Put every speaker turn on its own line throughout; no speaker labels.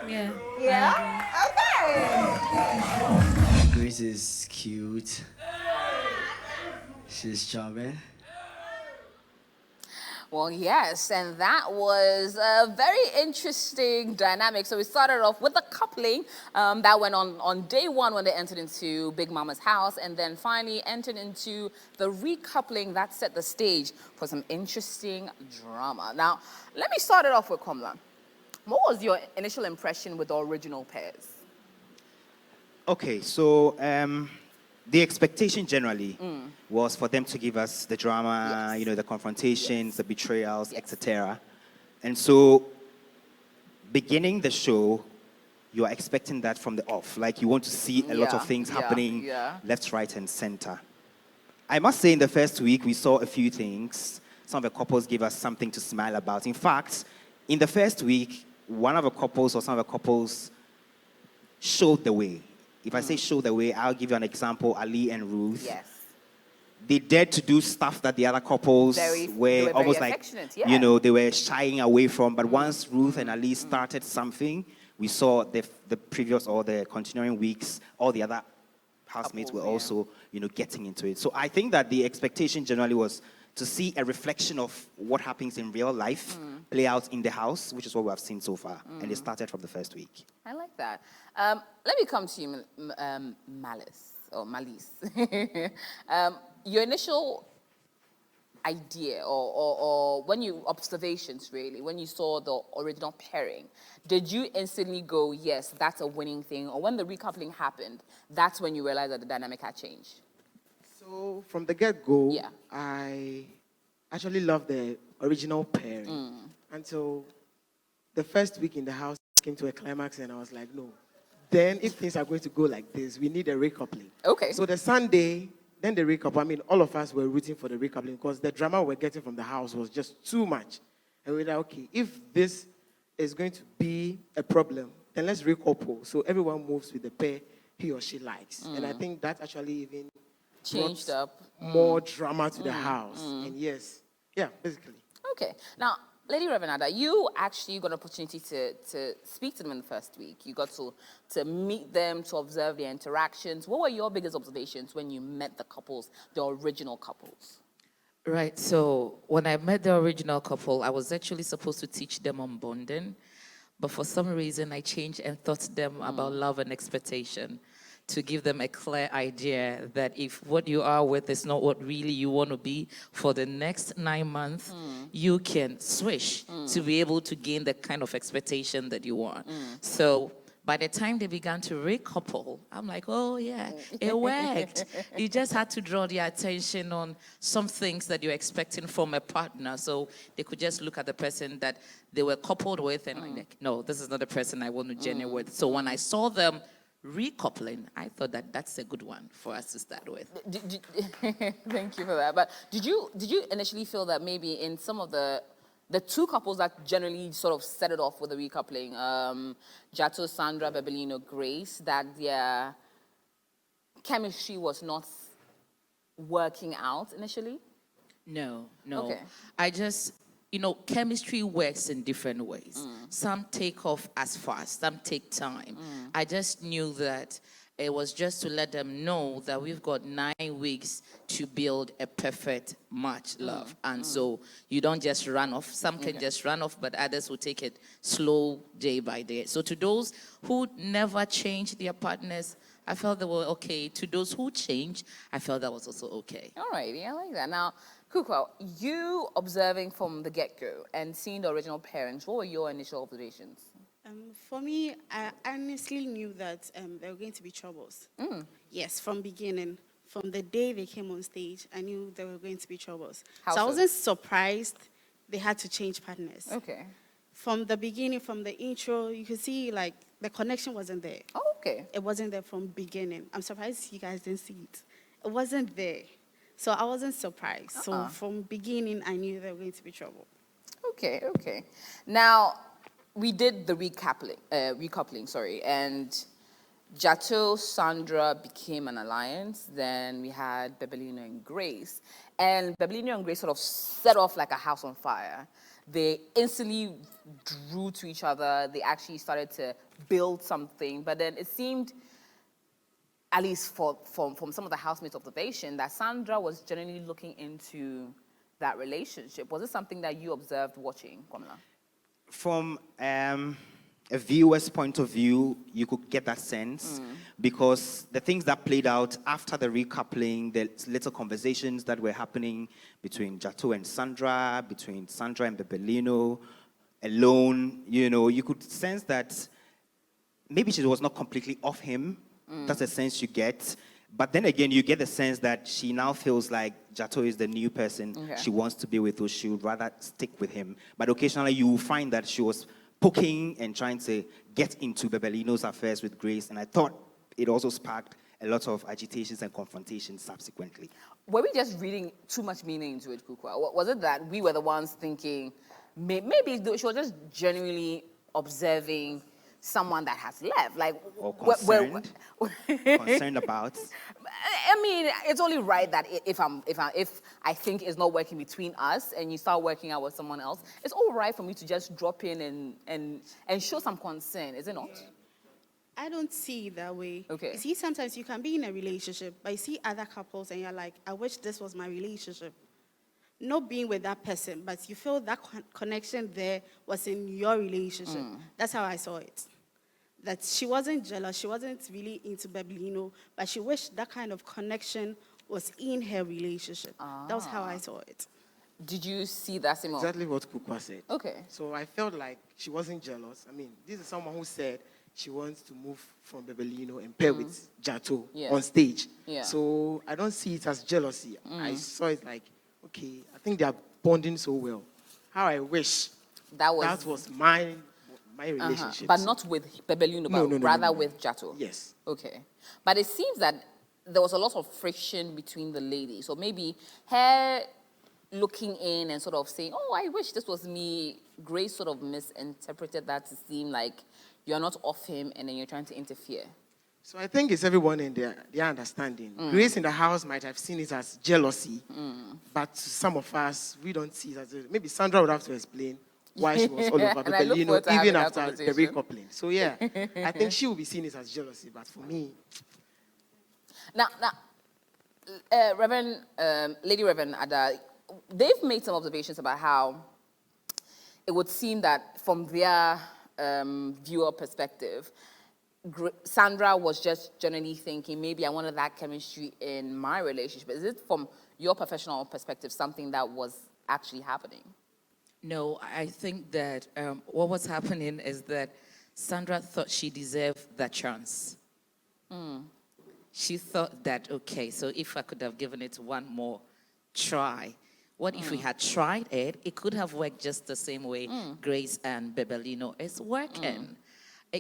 Yeah, I agree.
Yeah? Okay.
Grace is cute. She's charming.
Well, yes, and that was a very interesting dynamic. So we started off with the coupling that went on day one when they entered into Big Mama's house, and then finally entered into the recoupling that set the stage for some interesting drama. Now, let me start it off with Komla. What was your initial impression with the original pairs?
Okay, so the expectation generally was for them to give us the drama,
Yes.
the confrontations,
Yes.
the betrayals,
Yes.
etc. And so, beginning the show, you are expecting that from the off. Like you want to see a lot of
Yeah,
things
yeah,
happening
yeah.
left, right, and center. I must say, in the first week, we saw a few things. Some of the couples gave us something to smile about. In fact, in the first week, one of the couples or some of the couples showed the way. If I say show the way, I'll give you an example, Ali and Ruth.
Yes.
They dared to do stuff that the other couples
They
were
were very
almost like,
affectionate, yeah.
they were shying away from. But once Ruth and Ali started something, we saw the previous or the continuing weeks, all the other housemates were
Couples, yeah.
also, getting into it. So I think that the expectation generally was to see a reflection of what happens in real life play out in the house, which is what we have seen so far. And it started from the first week.
I like that. Let me come to you, Malice, or Malice. Your initial idea or when you, observations really, when you saw the original pairing, did you instantly go, yes, that's a winning thing? Or when the recoupling happened, that's when you realized that the dynamic had changed?
So from the get-go,
Yeah.
I actually loved the original pairing until the first week in the house came to a climax, and I was like, no. Then if things are going to go like this, we need a recoupling.
Okay.
So the Sunday, then the recouple. I mean, all of us were rooting for the recoupling because the drama we're getting from the house was just too much. And we were like, okay, if this is going to be a problem, then let's recouple. So everyone moves with the pair he or she likes. And I think that actually even
Changed
brought
up.
more drama to the house. And yes, yeah, basically.
Okay. Now, Lady Reverenda, you actually got an opportunity to speak to them in the first week. You got to meet them, to observe their interactions. What were your biggest observations when you met the couples, the original couples?
Right. So when I met the original couple, I was actually supposed to teach them on bonding, but for some reason I changed and taught them about love and expectation to give them a clear idea that if what you are with is not what really you want to be for the next 9 months, you can switch to be able to gain the kind of expectation that you want. So by the time they began to recouple, I'm like, oh yeah, it worked. You just had to draw their attention on some things that you're expecting from a partner. So they could just look at the person that they were coupled with and like, no, this is not the person I want to journey with. So when I saw them recoupling, I thought that that's a good one for us to start with.
Thank you for that. But did you initially feel that maybe in some of the two couples that generally sort of set it off with the recoupling, Jato, Sandra, Bebelino, Grace, that their chemistry was not working out initially?
No, no.
Okay.
I just, chemistry works in different ways. Some take off as fast, some take time. I just knew that it was just to let them know that we've got 9 weeks to build a perfect match, love. And so you don't just run off. Some can just run off, but others will take it slow day by day. So to those who never change their partners, I felt they were okay. To those who changed, I felt that was also okay.
All righty, I like that. Now, Kukwa, you observing from the get-go and seeing the original parents, what were your initial observations?
For me, I honestly knew that there were going to be troubles. Yes, from beginning. From the day they came on stage, I knew there were going to be troubles.
How
so I
so?
wasn't surprised they had to change partners.
Okay.
From the beginning, from the intro, you could see like the connection wasn't there.
Oh, okay.
It wasn't there from beginning. I'm surprised you guys didn't see it. It wasn't there. So I wasn't surprised. So from beginning, I knew there were going to be trouble.
Okay, okay. Now, we did the recoupling, and Jato, Sandra became an alliance. Then we had Bebelino and Grace. And Bebelino and Grace sort of set off like a house on fire. they instantly drew to each other. They actually started to build something. But then it seemed, at least from some of the housemates' observation, that Sandra was generally looking into that relationship. Was it something that you observed watching, Kwamila?
From a viewer's point of view, you could get that sense because the things that played out after the recoupling, the little conversations that were happening between Jato and Sandra, between Sandra and Bebelino, alone, you could sense that maybe she was not completely off him. That's a sense you get. But then again, you get the sense that she now feels like Jato is the new person she wants to be with, or she would rather stick with him. But occasionally you will find that she was poking and trying to get into Bebelino's affairs with Grace, and I thought it also sparked a lot of agitations and confrontations subsequently.
Were we just reading too much meaning into it, Kukwa? Was it that we were the ones thinking maybe she was just genuinely observing someone that has left, like,
Or concerned, concerned about?
I mean, it's only right that if I think it's not working between us and you start working out with someone else, it's all right for me to just drop in and show some concern, is it not?
I don't see it that way.
Okay.
You see, sometimes you can be in a relationship, but you see other couples and you're like, I wish this was my relationship. Not being with that person, but you feel that connection there was in your relationship. That's how I saw it. That she wasn't jealous, she wasn't really into Bebelino, but she wished that kind of connection was in her relationship. That was how I saw it.
Did you see that, Simon?
Exactly what Kukwa said.
Okay.
So I felt like she wasn't jealous. I mean, this is someone who said she wants to move from Bebelino and pair with Jato on stage.
Yeah.
So I don't see it as jealousy. I saw it like, okay, I think they are bonding so well. How I wish
that was
my relationship.
But not with Bebelino, but rather with Jato.
Yes.
Okay. But it seems that there was a lot of friction between the ladies. So maybe her looking in and sort of saying, oh, I wish this was me. Grace sort of misinterpreted that to seem like you're not off him and then you're trying to interfere.
So I think it's everyone in their understanding. Grace in the house might have seen it as jealousy, but to some of us, we don't see it as maybe Sandra would have to explain why she was all over Bebelino even after the recoupling. So yeah, I think she will be seeing it as jealousy, but for me...
Now, Reverend, Lady Reverend Ada, they've made some observations about how it would seem that from their viewer perspective, Sandra was just generally thinking, maybe I wanted that chemistry in my relationship. Is it from your professional perspective something that was actually happening?
No, I think that what was happening is that Sandra thought she deserved that chance. She thought that, okay, so if I could have given it one more try, what if we had tried it? It could have worked just the same way Grace and Bebelino is working.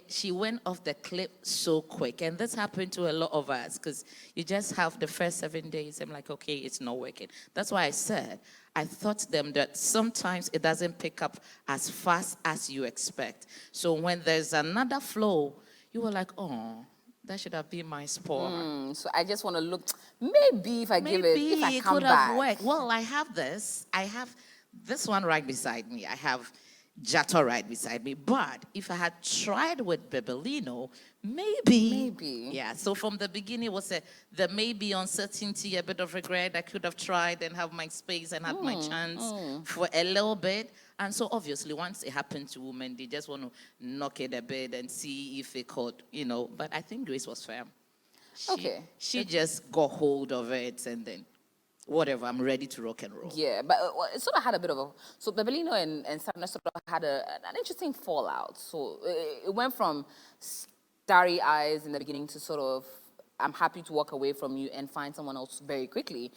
She went off the cliff so quick. And this happened to a lot of us because you just have the first 7 days. I'm like, okay, it's not working. That's why I said, I thought to them that sometimes it doesn't pick up as fast as you expect. So when there's another flow, you were like, oh, that should have been my spot.
So I just want to look, maybe if I give it, if I come
could
back.
have worked. Well, I have this one right beside me. I have Jato right beside me. But if I had tried with Bebelino, maybe. Yeah, so from the beginning it was the maybe uncertainty, a bit of regret. I could have tried and have my space and had my chance for a little bit. And so obviously once it happened to women, they just want to knock it a bit and see if it could, But I think Grace was firm. She just got hold of it and then whatever, I'm ready to rock and roll.
Yeah, but it sort of had a bit of a... So Bebelino and Sandra sort of had an interesting fallout. So it went from starry eyes in the beginning to sort of, I'm happy to walk away from you and find someone else very quickly.